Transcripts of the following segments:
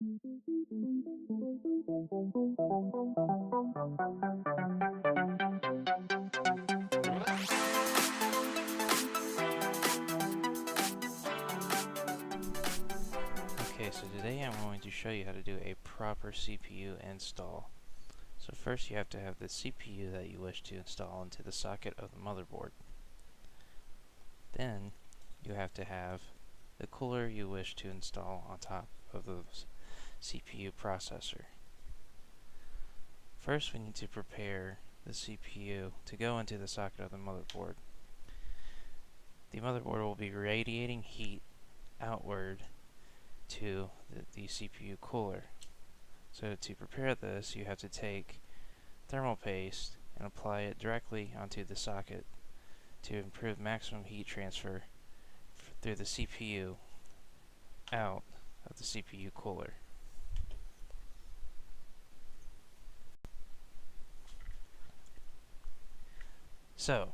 Okay, so today I'm going to show you how to do a proper CPU install. So first you have to have the CPU that you wish to install into the socket of the motherboard. Then you have to have the cooler you wish to install on top of the CPU processor. First we need to prepare the CPU to go into the socket of the motherboard. The motherboard will be radiating heat outward to the CPU cooler. So to prepare this, you have to take thermal paste and apply it directly onto the socket to improve maximum heat transfer through the CPU out of the CPU cooler. So,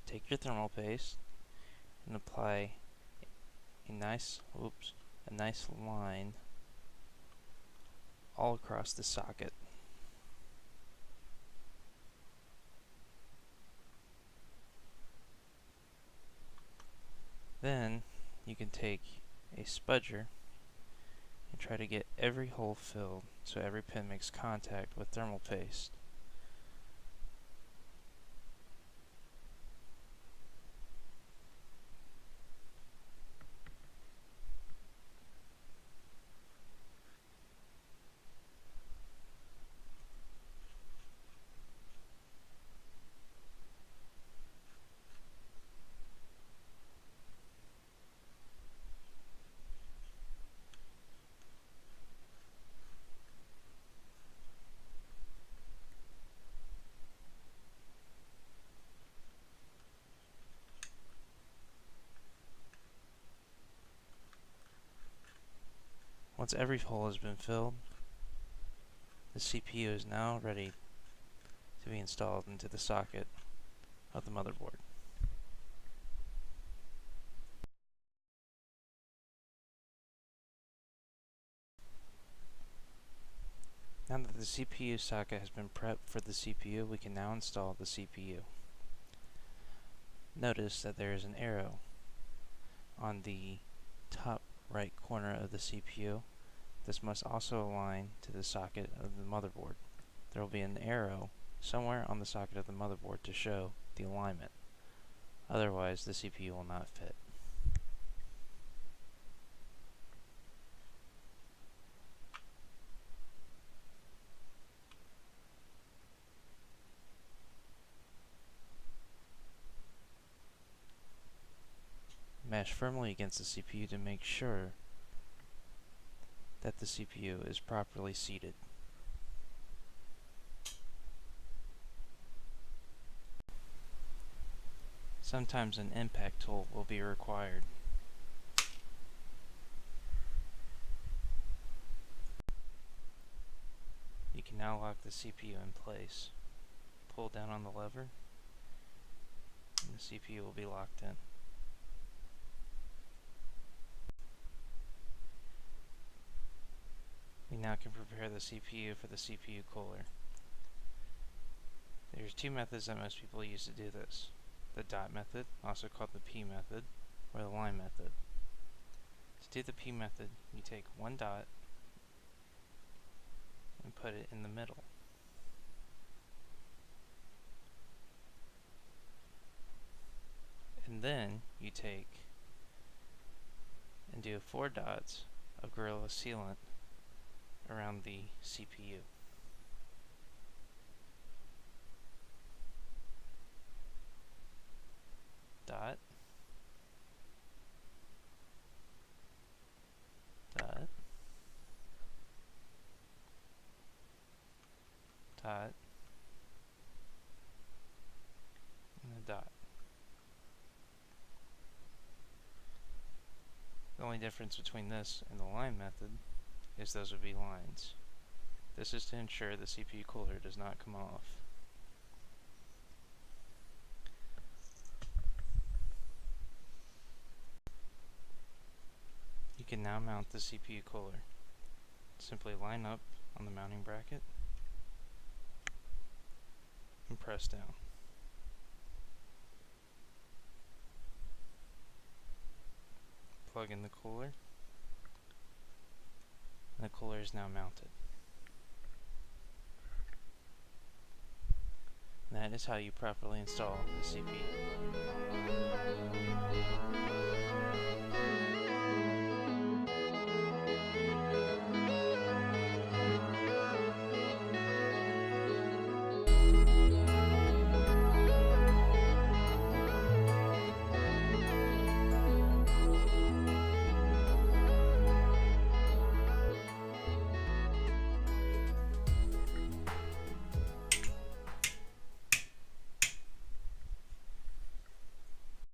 take your thermal paste and apply a nice line all across the socket. Then you can take a spudger and try to get every hole filled so every pin makes contact with thermal paste. Once every hole has been filled, the CPU is now ready to be installed into the socket of the motherboard. Now that the CPU socket has been prepped for the CPU, we can now install the CPU. Notice that there is an arrow on the top right corner of the CPU. This must also align to the socket of the motherboard. There will be an arrow somewhere on the socket of the motherboard to show the alignment. Otherwise, the CPU will not fit. Mash firmly against the CPU to make sure that the CPU is properly seated. Sometimes an impact tool will be required. You can now lock the CPU in place. Pull down on the lever and the CPU will be locked in. We now can prepare the CPU for the CPU cooler. There's two methods that most people use to do this. The dot method, also called the P method, or the line method. To do the P method, you take one dot and put it in the middle. And then you take and do 4 dots of Gorilla sealant around the CPU. Dot, dot, dot, and a dot. The only difference between this and the line method is those would be lines. This is to ensure the CPU cooler does not come off. You can now mount the CPU cooler. simply line up on the mounting bracket and press down. Plug in the cooler, and the cooler is now mounted. And that is how you properly install the CPU.